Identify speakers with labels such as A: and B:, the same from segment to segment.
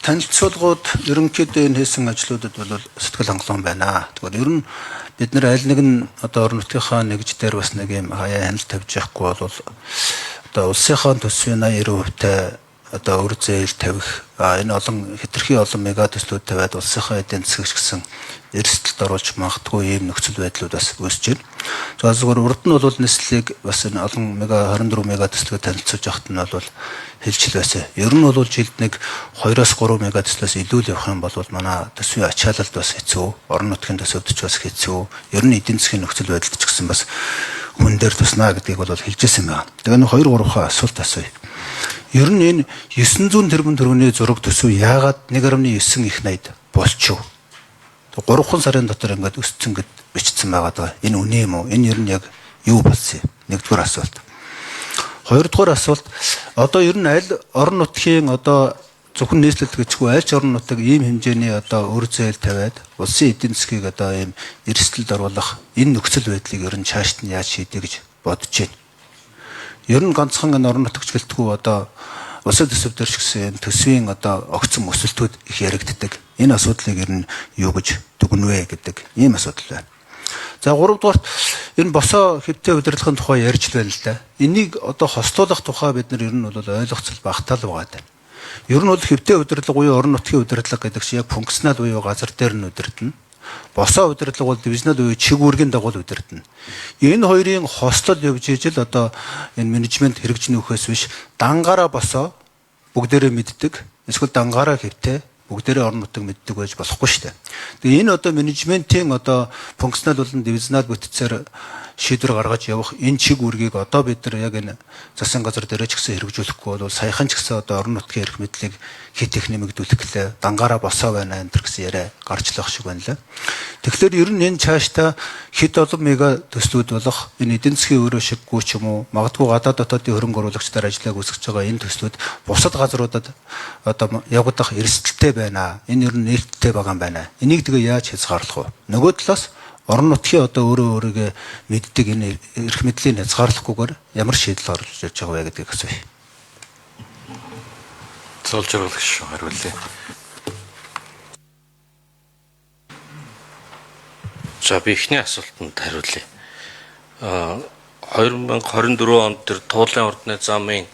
A: танилцуулгууд ерөнхийдөө энэ хийсэн ажлуудад бол сэтгэл хангалуун байна. Тэгэхээр ер нь бид нэр аль нэг нь одоо орон нутгийнхаа нэгж дээр бас нэг юм хаяа хяналт тавьж явахгүй бол одоо улсынхаа төсвийн 80% одоо өр зээл тавих энэ олон хэтэрхий олон мега төслүүд тавиад улсынхаа эдийн засгч гэсэн эрсдэлд оруулж магадгүй ийм нөхцөл байдлууд бас үүсэж байна. За зөвхөн урд нь бол нийслэлийг бас энэ олон мега 24 мега төслөд танилцуулж явахт нь бол хэлжил байсан. Ер нь бол жилд нэг 2-3 мега төслөөс илүү л явах юм бол манай төсвийн ачаалалд бас хэцүү, орон нутгийн төсөвд ч бас хэцүү. Ер нь эдийн засгийн нөхцөл байдалд ч гэсэн бас хүн дээр туснаа гэдгийг бол хэлжсэн байна. Тэгээ нэг 2-3 асуулт асууя. Ер нь энэ 900 тэрбум төгрөгийн зураг төсөв яагаад 1.9 их 80 болчихв? 3 сарын дотор ингээд өссөн гэд бичсэн байгаа даа. Энэ үнэ юм уу? Энэ ер нь яг юу болсон юм? Нэгдүгээр асуулт. Хоёрдугаар асуулт. Одоо ер нь аль орон нутгийн одоо зөвхөн нийслэл гэжгүй аль ч орон нутаг ийм хэмжээний одоо өр зээл тавиад улсын эдийн засгийг одоо ийм эрсдэлд оруулах энэ нөхцөл байдлыг ер нь цаашд нь яаж шийдэ гэж бодож байна. Ер нь ганцхан энэ орон нутагч гэлтгүй одоо улсын төсөв дээр ч гэсэн төсвийн одоо огцон өсөлтүүд их яригддаг. Энэ асуудлыг ер нь юу гэж дүгнвэ гэдэг ийм асуудал байна. За 3 дугаарт энэ босоо хэвтээ удирдлагын тухай ярьж байна л да. Энийг одоо хослуулах тухай бид нар ер нь бол ойлгоцол багтаал байгаа даа. Ер нь бол хэвтээ удирдлага буюу орон нутгийн удирдлага гэдэг чинь яг функционал буюу газар дээр нь удирдна. Босоо удирдлага бол дивизионал буюу чиг үүргийн дагуу удирдна. Энэ хоёрын хослол явж ижил одоо энэ менежмент хэрэгжин нөхөөс биш дангаараа босоо бүгдээрээ мэддэг. Эсвэл дангаараа хэвтээ бүгдээрээ орон нутаг мэддэг байж болохгүй шүү дээ. Тэгээ энэ одоо менежментийн одоо функционал болон дивизионал бүтцээр шийдвэр гаргаж явах энэ чиг үүргийг одоо бид нар яг энэ засгийн газар дээр ч гэсэн хэрэгжүүлэхгүй бол саяхан ч гэсэн одоо орон нутгийн эрх мэдлийг хит их нэмэгдүүлэх гэлээ дангаараа босоо байна энэ гэсэн яриа гарч лах шиг байна лээ. Тэгэхээр ер нь энэ цаашдаа хит олон мега төслүүд болох энэ эдийн засгийн өөрөө шиггүй ч юм уу магадгүй гадаад дотоодын хөрөнгө оруулагчдаар ажиллааг үүсгэж байгаа энэ төслүүд бусад газруудад одоо явагдах эрсдэлтэй байна. Энэ ер нь нээлттэй байгаа юм байна. Энийг тэгээ яаж хязгаарлах вэ? Нөгөө талаас орон нутгийн одоо өөрийгөө мэддэг энэ эрх мэдлийн хязгаарлахгүйгээр ямар шийдэл оруулж ирж байгаа вэ гэдгийг асууя.
B: Цолж байгаалагч хариулъя. За би эхний асуултанд хариулъя. 2024 онд тэр туулын ордны замын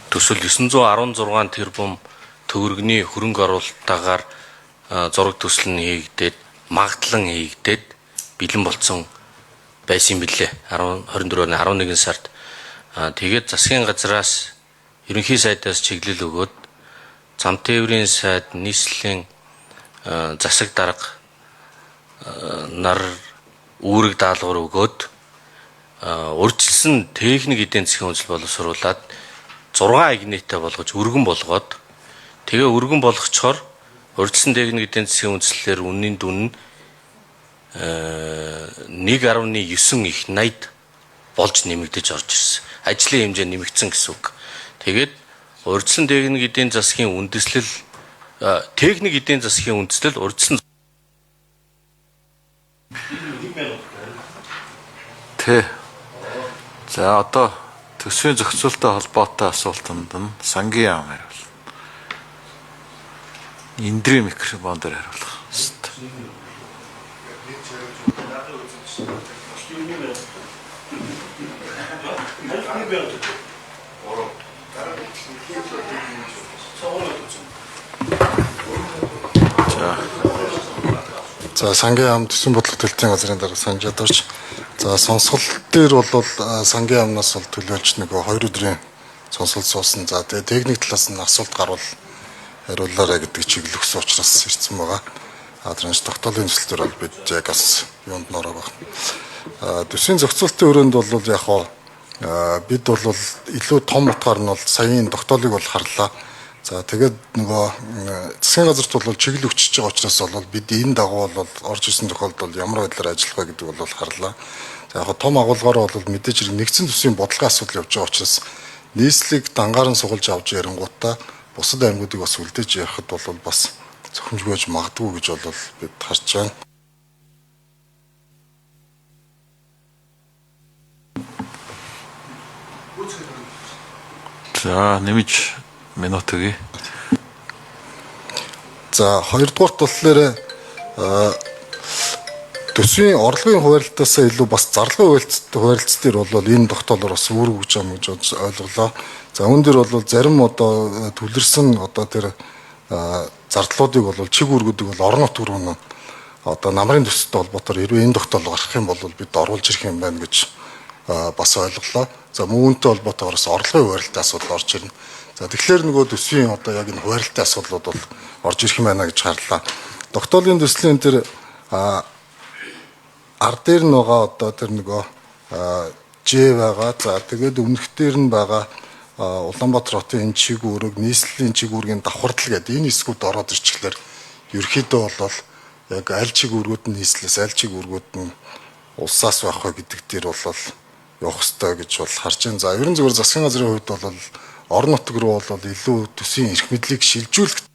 B: төсөл 916 тэрбум төгрөгийн хөрөнгө оруулалтаагаар зураг төсөл нь хийгдээд магадлан хийгдээд бэлэн болцсон байсан билээ. 24-ны 11 сард тэгээд засгийн газраас ерөнхий сайдаас чиглэл өгөөд зам тээврийн сайд нийслэлийн засаг дарга нар үүрэг даалгавар өгөөд урьдчилсан техник эдийн засгийн үндэслэл боловсруулад 6 агнитаа болгож өргөн болгоод тэгээ өргөн болгочоор урьдчилсан техник эдийн засгийн үндэслэлээр үнийн дүн 1.9 их 80 болж нэмэгдэж орж ирсэн. Ажлын хэмжээ нэмэгдсэн гэсэн үг. Тэгээд урьдчилсан техник эдийн засгийн үндэслэл урьдчилсан За одоо төсвийн зохицуулалттай холбоотой асуултанд нь сангийн яам хариулна. Эндрийн микрофон дээр хариулах хэрэгтэй.
C: За сангийн яам төсвийн бодлого төлтийн газрын дарга санаж ядууч. За сонсгол дээр бол сангийн яамнаас бол төлөөлж нэг 2 өдрийн сонсголт суусан. За тэгээ техник талаас нь асуулт гарвал хариулаарай гэдэг чиглэл өгсөн учраас ирсэн байгаа. Транш тогтоолын төслөөр бол бид яг бас юунд нороо байна. Төсвийн зохицуулалтын өрөөнд бол яг хоо бид бол илүү том утгаар нь бол саяын тогтоолыг бол харлаа. За тэгээд нөгөө засгийн газарт бол чиглэл өгчөж байгаа учраас бол бид энэ дагуу бол орж исэн тохиолдолд ямар байдлаар ажиллах вэ гэдэг бол харлаа. За яг том агуулгаар бол мэдээж хэрэг нэгдсэн төсвийн бодлогын асуудал явж байгаа учраас нийслэлийг дангаар нь сугалж авч ярингуудаа бусад аймагуудыг бас үлдээж ярихад бол бас зөвхөмжгөөж магадгүй гэж бол бид харж байна.
B: За нэмж минут өгье.
C: За хоёрдугаарт болохоор төсвийн орлогын хуваарлтаас илүү бас зарлага хуваарлц дээр бол энэ тогтоолоор бас үүрэг өгч байгаа гэж ойлголоо. За үүн дээр бол зарим одоо түлэрсэн одоо тэр зардлуудыг бол чиг үүргүүдийг бол орон нутг руу нь одоо намрын төсөлтөд холбоотойр хэрвээ энэ тогтоол гарах юм бол бид оруулж ирэх юм байна гэж бас ойлголоо. За үүнтэй холбоотойгоос орлогын хуваарлтын асуудал орж ирнэ. За тэгэхээр нөгөө төсвийн одоо яг энэ хуваарлтын асуудлууд бол орж ирэх юм байна гэж харлаа. Тогтоолын төслийн тэр ард дээр нь байгаа одоо тэр нөгөө Ж байгаа. За тэгээд өмнөх дээр нь байгаа Улаанбаатар хотын энэ чиг үүрэг, нийслэлийн чиг үүргийн давхардал гэдэг энэ хэсгүүд ороод ирчихлээр ерөөхдөө бол яг аль чиг үүргүүд нь нийслэлээс аль чиг үүргүүд нь улсаас байх вэ гэдэг дээр бол явах ёстой гэж бол харж байна. За ерөн зөвхөн засгийн газрын хувьд бол орон нутг руу бол илүү төсвийн эрх мэдлийг шилжүүлэх